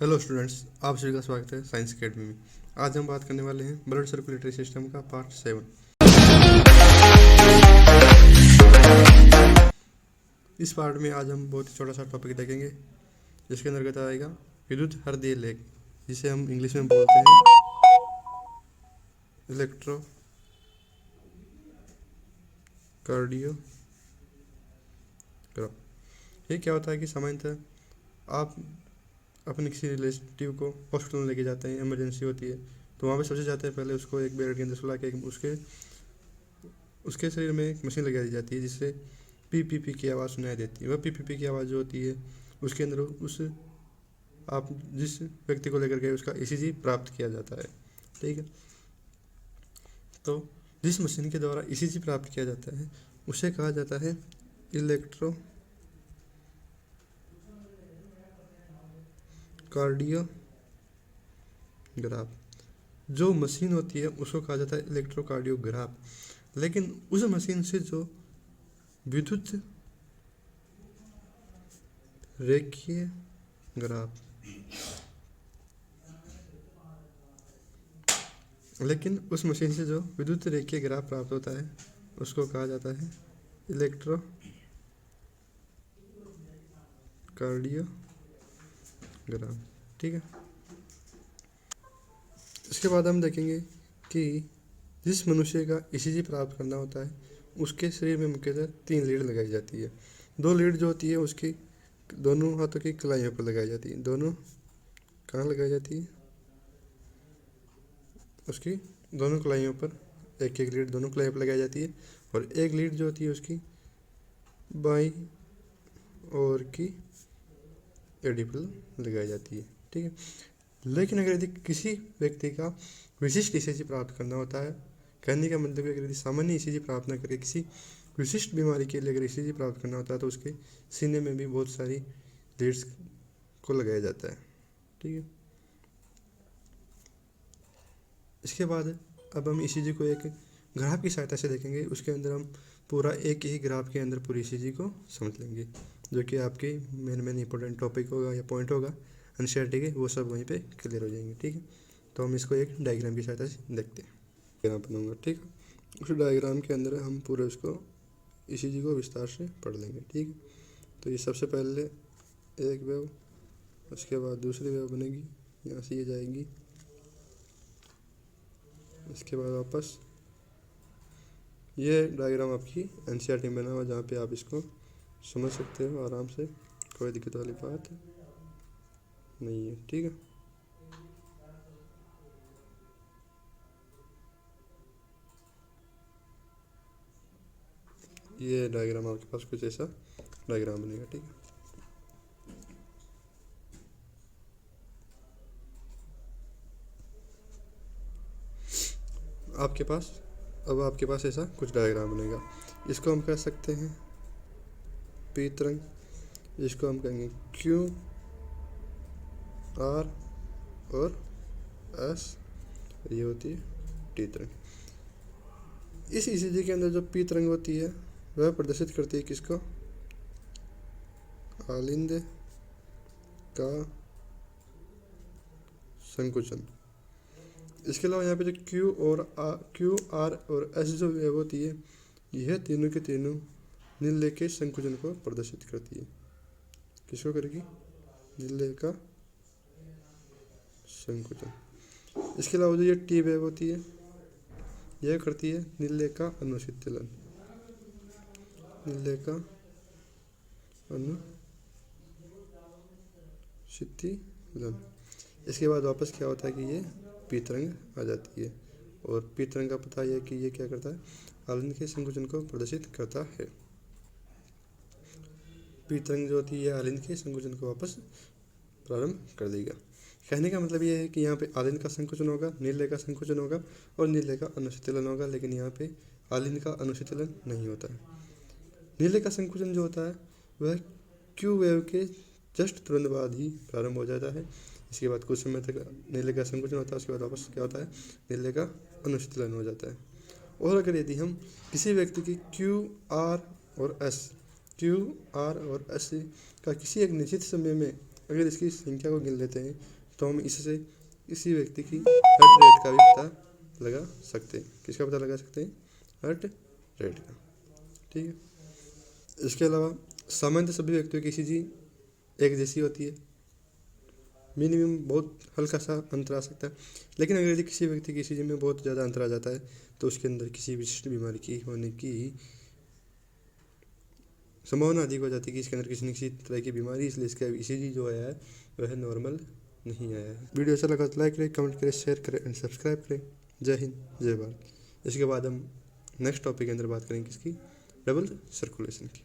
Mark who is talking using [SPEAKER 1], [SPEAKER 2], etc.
[SPEAKER 1] Hello students, आप सभी का स्वागत है साइंस अकेडमी में। आज हम बात करने वाले हैं ब्लड सर्कुलेटरी सिस्टम का पार्ट 7। इस पार्ट में आज हम बहुत ही छोटा सा टॉपिक देखेंगे जिसके अंतर्गत आएगा विद्युत हृदय लेख, जिसे हम इंग्लिश में बोलते हैं इलेक्ट्रोकार्डियोग्राफ। ये क्या होता है कि सामान्यतः आप अपने किसी रिलेटिव को हॉस्पिटल में लेके जाते हैं, इमरजेंसी होती है, तो वहाँ पे सबसे जाते हैं पहले उसको एक बेड के अंदर सुला के उसके शरीर में एक मशीन लगा दी जाती है जिससे पी पी पी की आवाज़ सुनाई देती है। वह पी पी पी की आवाज़ जो होती है उसके अंदर उस आप जिस व्यक्ति को लेकर गए उसका ईसीजी प्राप्त किया जाता है। ठीक है, तो जिस मशीन के द्वारा ईसीजी प्राप्त किया जाता है उसे कहा जाता है इलेक्ट्रोकार्डियोग्राफ। जो मशीन होती है उसको कहा जाता है इलेक्ट्रोकार्डियोग्राफ, लेकिन उस मशीन से जो विद्युत रेखीय ग्राफ प्राप्त होता है उसको कहा जाता है इलेक्ट्रोकार्डियोग्राफ। ठीक है, इसके बाद हम देखेंगे कि जिस मनुष्य का ईसीजी प्राप्त करना होता है उसके शरीर में मुख्यतः 3 लीड लगाई जाती है। 2 लीड जो होती है उसकी दोनों हाथों की कलाइयों पर लगाई जाती है। दोनों कहाँ लगाई जाती है? उसकी दोनों कलाइयों पर एक एक लीड दोनों कलाइयों पर लगाई जाती है, और एक लीड जो होती है उसकी बाईं ओर की एडी पर लगाई जाती है। ठीक है, लेकिन अगर यदि किसी व्यक्ति का विशिष्ट ईसीजी प्राप्त करना होता है, कहने का मतलब है अगर यदि सामान्य ईसीजी प्राप्त न करके किसी विशिष्ट बीमारी के लिए अगर ईसीजी प्राप्त करना होता है तो उसके सीने में भी बहुत सारी लीड्स को लगाया जाता है। ठीक है, इसके बाद अब हम ईसीजी को एक ग्राफ की सहायता से देखेंगे। उसके अंदर हम पूरा एक ही ग्राफ के अंदर पूरी ईसीजी को समझ लेंगे, जो कि आपके मेन इंपॉर्टेंट टॉपिक होगा या पॉइंट होगा एनसीईआरटी के, वो सब वहीं पे क्लियर हो जाएंगे। ठीक है, तो हम इसको एक डायग्राम की सहायता से देखते हैं। डायग्राम बनाऊंगा, ठीक है। उस डायग्राम के अंदर हम पूरे उसको ईसीजी को विस्तार से पढ़ लेंगे। ठीक है, तो ये सबसे पहले एक वेव, उसके बाद दूसरी वेव बनेगी, यहाँ से ये जाएगी, इसके बाद वापस ये डायग्राम आपकी एनसीईआरटी में बना हुआ जहाँ पे आप इसको समझ सकते हो आराम से, कोई दिक्कत वाली बात नहीं है। ठीक है, ये डायग्राम आपके पास कुछ ऐसा डायग्राम बनेगा। ठीक है, आपके पास ऐसा कुछ डायग्राम बनेगा। इसको हम कह सकते हैं पी तरंग, इसको हम कहेंगे क्यू आर, और एस ये होती है टी तरंग। इस ईसीजी के अंदर जो पी तरंग होती है वह प्रदर्शित करती है किसको? आलिंद का संकुचन। इसके अलावा यहाँ पे जो क्यू आर और एस जो वेव होती है, यह तीनों के तीनों नीले के संकुचन को प्रदर्शित करती है। किसको करेगी? नीले का संकुचन। इसके अलावा जो ये टी वेव होती है यह करती है नीले का अनुशीतलन, नीले का अनुशीतलन। इसके बाद वापस क्या होता है कि ये पी तरंग आ जाती है, और पी तरंग का पता है कि ये क्या करता है? आलिंद के संकुचन को प्रदर्शित करता है। पी तरंग जो होती है आलिंद के संकुचन को वापस प्रारंभ कर देगा। कहने का मतलब ये है कि यहाँ पे आलिंद का संकुचन होगा, नीले का संकुचन होगा और नीले का अनुशीतलन होगा, लेकिन यहाँ पे आलिंद का अनुशीतलन नहीं होता है। नीले का संकुचन जो होता है वह क्यू वेव के जस्ट तुरंत बाद ही प्रारंभ हो जाता है। इसके बाद कुछ समय तक नीले का संकुचन होता है, उसके बाद वापस क्या होता है? नीले का अनुशीतलन हो जाता है। और अगर यदि हम किसी व्यक्ति की क्यू आर और एस का किसी एक निश्चित समय में अगर इसकी संख्या को गिन लेते हैं तो हम इससे इसी व्यक्ति की हार्ट रेट का भी पता लगा सकते हैं। किसका पता लगा सकते हैं? हार्ट रेट का। ठीक है। इसके अलावा सामान्य सभी व्यक्तियों की ईसीजी एक जैसी होती है, मिनिमम बहुत हल्का सा अंतर आ सकता है, लेकिन अगर यदि किसी व्यक्ति की ईसीजी में बहुत ज़्यादा अंतर आ जाता है तो उसके अंदर किसी विशिष्ट बीमारी की होने की संभावना अधिक हो जाती है कि इसके अंदर किसी न किसी तरह की बीमारी, इसलिए इसका ईसीजी जो आया है वह नॉर्मल नहीं आया है। वीडियो अच्छा लगा तो लाइक करें, कमेंट करें, शेयर करें एंड सब्सक्राइब करें। जय हिंद, जय भारत। इसके बाद हम नेक्स्ट टॉपिक के अंदर बात करेंगे किसकी? डबल सर्कुलेशन की।